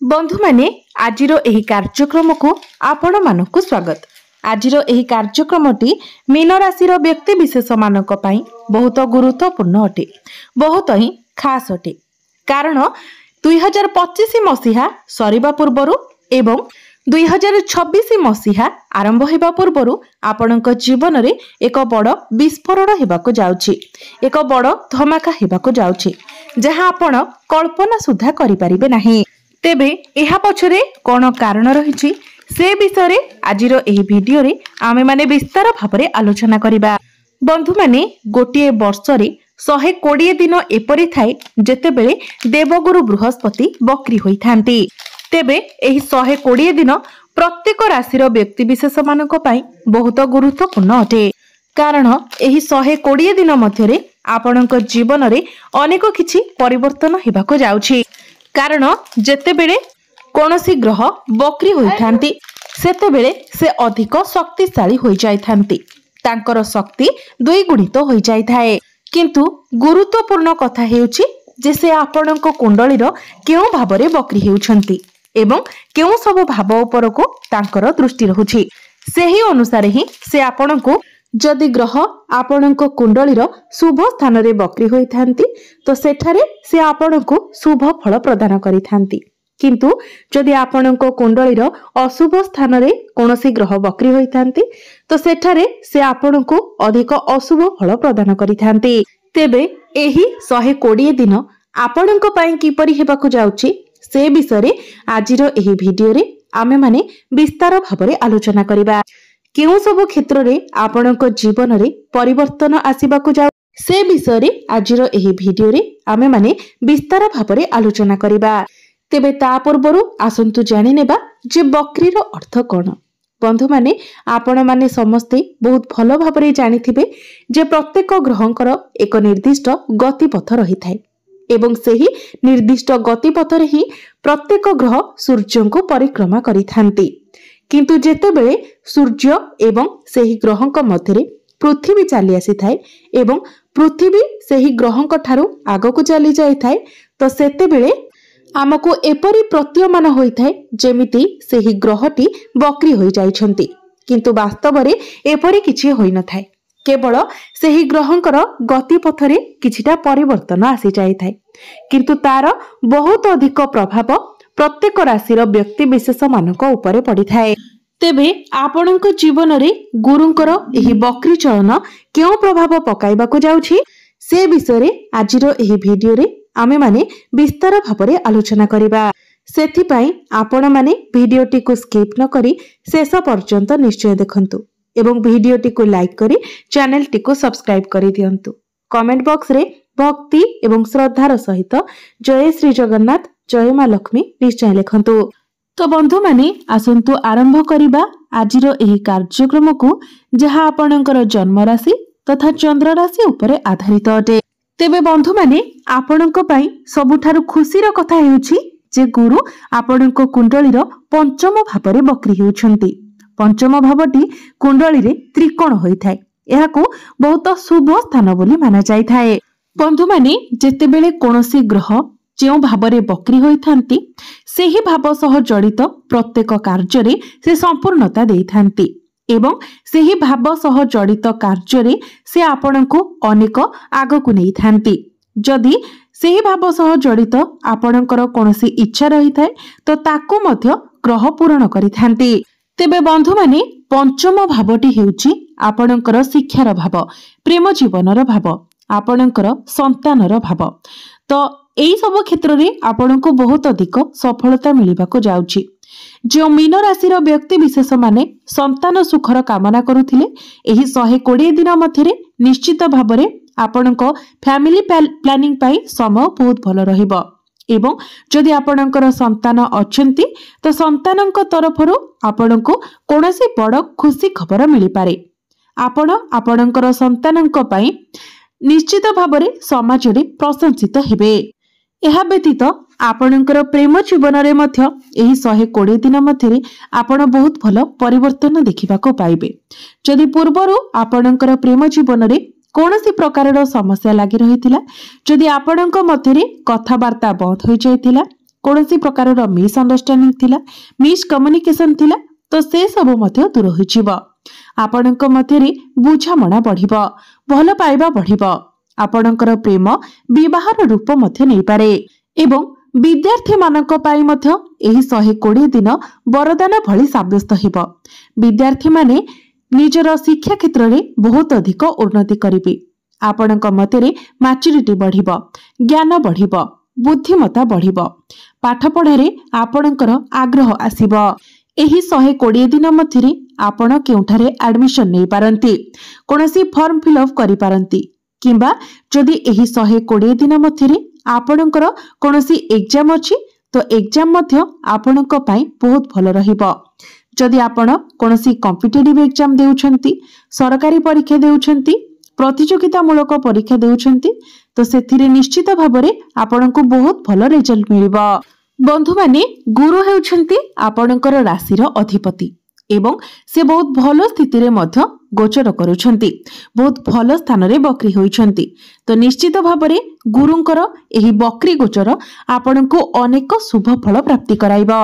बंधु माने आजिर एही कार्यक्रम को आपण मानकु स्वागत। आजिर एही कार्यक्रमटी मीन राशि व्यक्ति विशेष मानक पई बहुत गुरुत्वपूर्ण अटे, बहुत ही खास अटे। कारण 2025 मसीहा सरीबा पूर्वरु एवं 2026 मसीहा आरंभ हेबा पूर्वरु आपणक जीवन रे एक बड़ विस्फोरण हेबाको जाउछि, एक बड़ धमाका हेबाको जाउछि जहां आपण कल्पना सुधा करि परिबे नाही। तेबे एहा पछरे कोन कारण रहिछि से विषय रे आजिर एही भिडियो रे आमे माने विस्तार भाबरे आलोचना करिबा। बंधु माने गोटिए वर्ष रे 120 दिन एपरि थाए जेतेबेले देवगुरु बृहस्पति बक्री होई थांती। तेबे एही 120 दिन प्रत्येक राशि व्यक्ति विशेष मानक पई बहुत गुरुत्वपूर्ण अटे। कारण एही 120 दिन मध्यरे आपणक जीवन रे अनेक किछि परिवर्तन हेबाको जाउछि। कारण जेतेबेले कोनोसी ग्रह बक्री होई थांती सेतेबेले से अधिक शक्तिशाली होई जाय थांती, तांकर शक्ति द्विगुणित होई जाय थाए। किंतु गुरुत्वपूर्ण कथा हेउछि जे से आपणक कुंडलीर केउ भाबरे बक्री हेउछंती एवं केउ सब भाव उपर को तांकर दृष्टि रहुछि, सेही अनुसार ही से आपणको जदि ग्रह आपणक कुंडलीर शुभ स्थान रे बक्री होई थांती तो सेठारे से आपणको शुभ फल प्रदान करि थांती। किंतु जदि आपणक कुंडलीर अशुभ स्थान रे कोनोसी ग्रह बक्री होई थांती तो सेठारे से आपणको अधिक अशुभ फल प्रदान करि थांती। तेबे एही 120 दिन आपणक पई किपरि हेबाकु जाउछि से विषय रे आजिर एही भिडियो रे आमे माने विस्तार भाबरे आलोचना करिबा। केउ सब क्षेत्र रे आपणक जीवन रे परिवर्तन आसीबाकु जाउ से विषय रे आजिर एही भिडियो रे आमे माने विस्तार भाबरे आलोचना करिबा। तेबे ता पूर्वरु आसंतु जानि नेबा जे बक्रीर अर्थ कोन। बंधु माने आपण माने समस्ते बहुत भलो भाबरे जानिथिबे जे प्रत्येक ग्रहंकर एक निर्दिष्ट गतिपथ रही थाए एवं सेही निर्दिष्ट गतिपथ रे ही प्रत्येक ग्रह सूर्य को परिक्रमा करि थांती। किंतु जेतेबेले सूर्य एवं सेही ग्रहंक मध्यरे पृथ्वी चली आसी थाए एवं पृथ्वी सेही ग्रहंक ठारू आगको चली जाय थाए तो सेतेबेले आमको एपरि प्रतीयमान होई थाए जेमिति सेही ग्रहटी बक्री होई जाइछंती, किंतु वास्तव रे एपरि किछि होई न थाए। केवल सेही ग्रहंकर गतिपथरे किछिटा परिवर्तन आसी जाय थाए, किंतु तार बहुत अधिक प्रभाव प्रत्येक राशि व्यक्ति विशेष मानक उपरे पड़ी थाए। तेबे आपणक जीवन रे गुरुंकर एही बक्री चलन केउ प्रभाव पकाइबाकु जाउछि से विषय रे आजिर एही भिडियो रे आमे माने विस्तार भाबरे आलोचना करिबा। सेथि पई आपण माने भिडियोटी को स्किप न करी शेष पर्यंत निश्चय देखंतु एवं भिडियोटी को लाइक करी चैनलटी को सब्सक्राइब करि दियंतु। कमेंट बॉक्स रे भक्ति एवं श्रद्धार सहित जय श्री जगन्नाथ जय मां लक्ष्मी निश्चय लिखंतु। तो बंधु माने आसंतु आरंभ करिबा आजिर एही कार्यक्रम को जहा आपणकर जन्म राशि तथा चंद्र राशि उपरे आधारित अटे। तेबे बंधु माने आपणक पई सबुठारु खुशीर कथा हेउछि जे गुरु आपणक कुंडलीर पंचम भावरे बक्री हेउछंती। पंचम भावटी कुंडली रे त्रिकोण होई थाए, एहाको बहुत शुभ स्थान बोली माना जाय थाए। बंधु माने जेतेबेले कोनोसी ग्रह जेउ भावरे बक्री होई थांती सेही भाव सह जड़ित प्रत्येक कार्य रे से संपूर्णता देई थांती एवं सेही भाव सह जड़ित कार्य रे से आपणको अनेक आगकु नै थांती। जदि सेही भाव सह जड़ित आपणकर कोनोसी इच्छा रही थाए तो ताकू मध्य ग्रह पूर्ण करि थांती। तेबे बंधु माने पंचम भावटी हेउची आपणकर शिक्षार भाव, प्रेम जीवनर भाव, आपणकर संतानर भाव। तो एई सब क्षेत्र रे आपणको बहुत अधिक सफलता मिलिबाको जाउची। जो मीन राशि व्यक्ति विशेष माने संतान सुखर कामना करुथिले एही 120 दिन मध्यरे निश्चित भाबरे आपणको फैमिली प्लानिंग पाई समय बहुत भलो रहिबो एवं जदि आपणकर संतान अछंती तो संतानक तरफरु आपणको कोनोसी बड़ खुशी खबर मिली पारे। आपण आपणकर संतानक पाई निश्चित भाबरे समाज रे प्रशंसित हेबे। एहा व्यतीत आपणकर प्रेम जीवन रे मध्य एही 120 दिन मध्यरे आपण बहुत भलो परिवर्तन देखिबाको पाइबे। जदि पूर्वरु आपणकर प्रेम जीवन रे कोनोसी प्रकारर समस्या लागि रहिथिला, जदि आपणक मध्यरे कथावार्ता बंद होई जायथिला, कौनसी प्रकार मिसअंडरस्टैंडिंग थिला, मिसकम्युनिकेशन थिला तो से सब मध्य दूर होइजिबो। आपणक मध्यरे बुझामणा बढ़िबो, भल पाइबा बढ़िबो। आपणकर प्रेम विवाहर रूप मध्य नै पारे एवं विद्यार्थी मानक पाई मध्य एही 120 दिन वरदान भली साब्यस्त हेबो। विद्यार्थी माने निजर शिक्षा क्षेत्र में बहुत अधिक उन्नति करिवे। आपणक मध्यरे मैच्योरिटी बढ़िबो, ज्ञान बढ़िबो, बुद्धिमत्ता बढ़िबो। पाठ पढ़ारे आपणकर आग्रह आसीबो। एही 120 दिन मध्यरे आपण केउठारे एडमिशन नै पारंती, कोनोसी फॉर्म फिलअप करि पारंती किंबा जदि एही 120 दिन मध्यरे आपणकर कोनोसी एग्जाम अछि तो एग्जाम मध्य आपणक पई बहुत भल रहिबो। जदि आपण कोनोसी कॉम्पिटिटिव एग्जाम देउछंती, सरकारी परीक्षा देउछंती, प्रतियोगितामूलक परीक्षा देउछंती तो सेथिरे निश्चित भाबरे आपणको बहुत भल रिजल्ट मिलिबो। बंधु माने गुरु हेउछंती आपणकर राशिर अधिपति एवं से बहुत भल स्थिति रे मध्य गोचर करूछंती, बहुत भल स्थान रे बकरी होइछंती। तो निश्चित भाबरे गुरुंकर एही बकरी गोचर आपणको अनेक शुभ फल प्राप्ति कराइबो।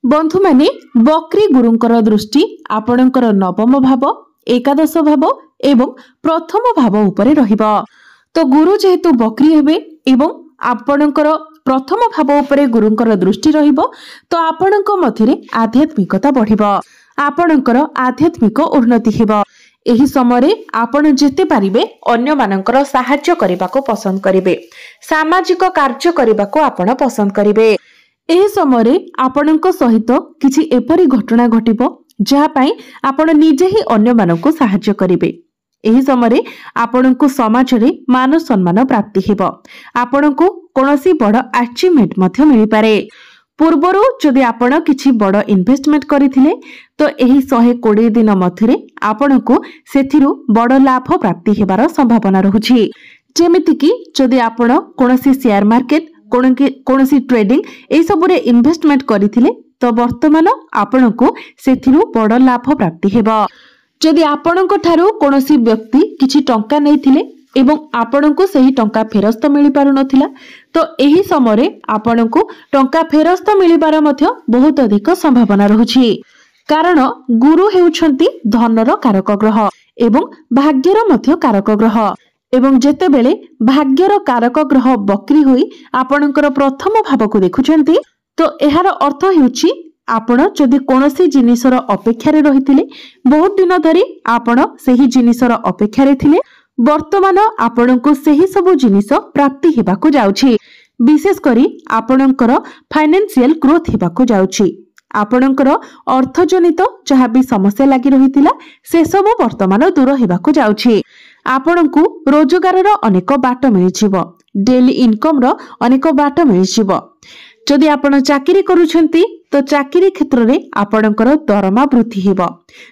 बंधु माने बकरी गुरुंकर दृष्टि आपणकर नवम भाव, एकादश भाव एवं प्रथम भाव उपरे रहिबो। तो गुरु जेहेतु बकरी हेबे एवं आपणकर प्रथम भाव उपरे गुरुंकर दृष्टि रहिबो तो आपणक मध्यरे आध्यात्मिकता बढ़िबो, आपणकर आध्यात्मिक उन्नति हेबो। एही समय आपण जेते पारिबे अन्य मानकर सहाय्य करबाको पसंद करिवे, सामाजिक कार्य करबाको आपण पसंद करिवे। एही समय आपणक सहित किछि एपरि घटना घटिबो जहा पई आपण निजे ही अन्य माननको सहाय्य करिवे। एही समय आपणको समाज रे मान सम्मान प्राप्ति हेबो। आपणको कोनोसी बड़ अचीवमेंट मध्य मिलि पारे। पूर्वरु जदि आपण किछि बड़ इन्वेस्टमेंट करिथिले तो एही 120 दिन मध्यरे आपणको सेथिरु बड़ लाभ प्राप्ति हेबार संभावना रहुछि। जेमिति कि जदि आपण कोनोसी शेयर मार्केट कोनोसी ट्रेडिंग ए सबरे इन्वेस्टमेंट करिथिले तो वर्तमान आपणको सेथिरु बड़ लाभ प्राप्ति हेबो। जदि आपणक ठारू कोनोसी व्यक्ति किछि टंका नैथिले एवं आपणको सही टंका फेरस्त मिलि पारु नथिला तो एही समय आपणको टंका फेरस्त मिलिबार मध्य बहुत अधिक संभावना रहुछि। कारण गुरु हेउछंती धनर कारक ग्रह एवं भाग्यर मध्य कारक ग्रह एवं जेतेबेले भाग्यर कारक ग्रह बकरी होई आपणकर प्रथम भाव को देखुछंती तो एहार अर्थ हेउछि आपण जदि कोनोसी जिनिसर अपेक्षा रे रहिथिले, बहुत दिन धरि आपण सेही जिनिसर अपेक्षा रे थिले, वर्तमान आपणको सेही सब जिनिस प्राप्ति हेबाकू जाउछि। विशेष करी आपणकर फाइनेंशियल ग्रोथ हेबाकू जाउछि। आपणकर अर्थजनित जहाँ भी समस्या लागि रहिथिला से सब वर्तमान दूर हेबाकू जाउछि। आपणको रोजगारर अनेक बाट मिलिजिवो, डेली इनकम रो अनेक बाट मिलिजिवो। जदि आपण चाकरी करूछंती तो चाकरी क्षेत्र रे आपणकर दरमा वृद्धि हेबो।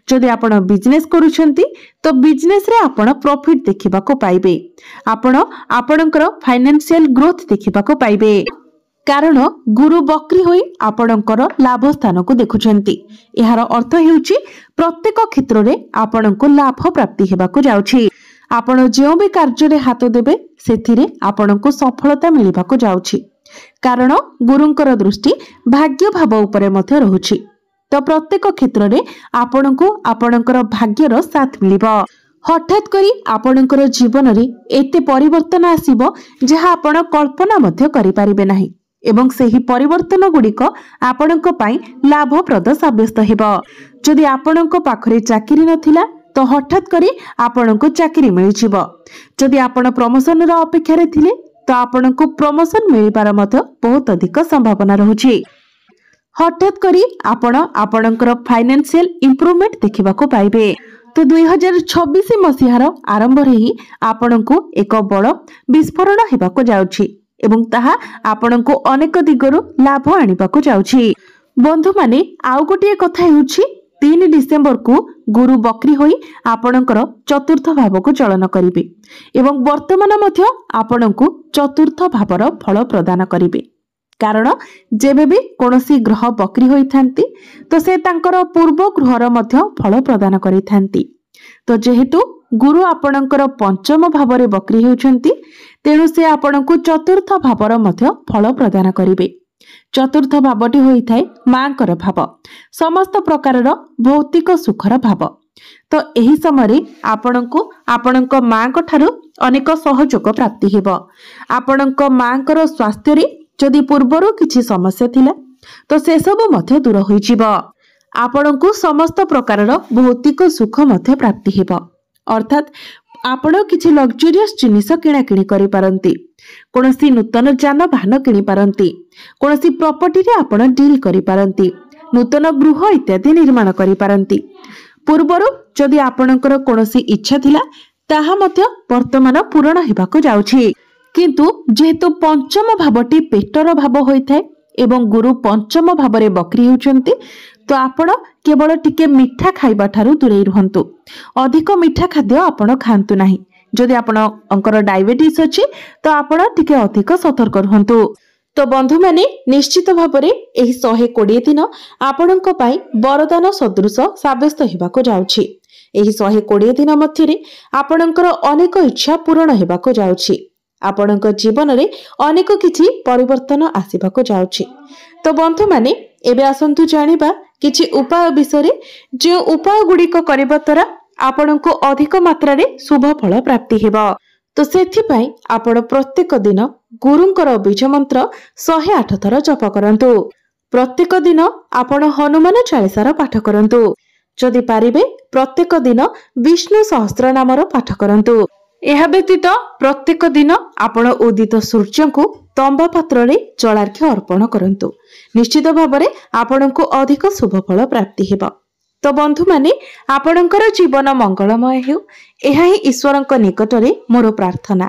जदि आपण बिजनेस करूछंती तो बिजनेस रे आपण प्रॉफिट देखिबा को पाइबे। आपण आपणकर फाइनेंशियल ग्रोथ देखिबा को पाइबे। कारण गुरु बकरी होई आपणकर लाभ स्थान को देखुछंती। एहार अर्थ हेउची प्रत्येक क्षेत्र रे आपणको लाभ प्राप्ति हेबा को जाउछि। आपण जेउ भी कार्य रे हाथ देबे सेथिरे आपणको सफलता मिलिबा को जाउछि। कारण गुरुंकर दृष्टि भाग्य भाव उपरे मध्य रहुछि। तो प्रत्येक क्षेत्र रे आपणको आपणकर भाग्यर साथ मिलिबो। हठात करी आपणकर जीवन रे एते परिवर्तन आसीबो जहा आपण कल्पना मध्य करि पारिबे नाही एवं सेही परिवर्तन गुडिक आपणक पई लाभप्रद साब्यस्त हेबो। जदि आपणक पाखरे चाकरी नथिला तो हठात करी आपणको चाकरी मिलिजिबो। जदि आपण प्रमोशन रो अपेक्षा रे थिले तो आपणको प्रमोशन मिलिबार मध्य बहुत अधिक संभावना रहुछि। हठात करी आपण आपणकर फाइनेंशियल इंप्रूवमेंट देखिबा को पाइबे। तो 2026 मसीहार आरंभ रे ही आपणको एक बड़ विस्फोरण हेबा को जाउछि एवं ताहा आपणको अनेक दिगरु लाभ आनिबा को जाउछि। बंधु माने आउ गोटिए कथा हेउछि 3 डिसेंबर को गुरु बकरी होई आपणकर चतुर्थ भाव को चलन करिवे एवं वर्तमान मध्य आपणको चतुर्थ भावर फल प्रदान करिवे। कारण जेबे भी कोनोसी ग्रह बकरी होई थांती तो से तांकर पूर्व ग्रहर मध्य फल प्रदान करि थांती। तो जेहेतु गुरु आपणकर पंचम भाव रे बकरी हेउछंती तेणु से आपणको चतुर्थ भावर मध्य फल प्रदान करिवे। चतुर्थ भावटी होइथाय मांकर भाव, समस्त प्रकारर भौतिक सुखर भाव। तो एही समय आपणको आपणक मांक ठारू अनेक सहयोग प्राप्ति हेबो। आपणक मांकर स्वास्थ्य रे जदि पूर्वरु किछि समस्या थिला तो से सब मध्य दूर होई जिवो। आपणको समस्त प्रकारर भौतिक सुख मध्य प्राप्ति हेबो। अर्थात आपण किछि लग्जरियस जिनिस किणा किणी करि पारंती, कोनोसी नूतन जानवाहन किणी पारंती, कोनोसी प्रॉपर्टी रे आपण डील करि पारंती, नूतन गृह इत्यादि निर्माण करि पारंती। पूर्वरु जदि आपणकर कोनोसी इच्छा थिला ताहा मध्य वर्तमान पूर्ण हेबाको जाउछि। किंतु जेहेतु पंचम भावटी पेटर भाव होइथाय एवं गुरु पंचम भावरे बक्री होउचंती, तो आपण केवल टिके मिठा खाइबा ठारू दूरे रहंतु। अधिक मिठा खाद्य आपण खांतु नाही। जदि आपण अंकर डायबिटीज अछि तो आपण टिके अधिक सतर्क रहंतु। तो बंधु माने निश्चित भावरे एही 120 दिन आपणक पई वरदान सदृश साब्यस्त हेबाको जाउछि। एही 120 दिन मध्यरे आपणकर अनेक इच्छा पूर्ण हेबाको जाउछि। आपणक जीवन रे अनेक किछि परिवर्तन आसीबाको जाउछि। तो बंधु माने एबे आसंतु जानिबा किछि उपाय विषय जे उपाय गुड़िक करबा द्वारा आपणको अधिक मात्रा रे शुभ फल प्राप्ति हेबा। तो सेथिपाई आपण प्रत्येक दिन गुरुंकर बीज मंत्र 108 थर जप करंतु। प्रत्येक दिन आपण हनुमान चालीसार पाठ करंतु। जदि पारिबे प्रत्येक दिन विष्णु सहस्त्र नामर पाठ करंतु। एहा व्यतीत प्रत्येक दिन आपण उदित सूर्य को तंबा पात्र रे जलार्घ्य अर्पण करंतु। निश्चित भावरे आपणको अधिक शुभ फल प्राप्ति हेबा। तो बंधु माने आपणकर जीवन मंगलमय हेउ, एहा ही ईश्वरक निकटरे मोर प्रार्थना।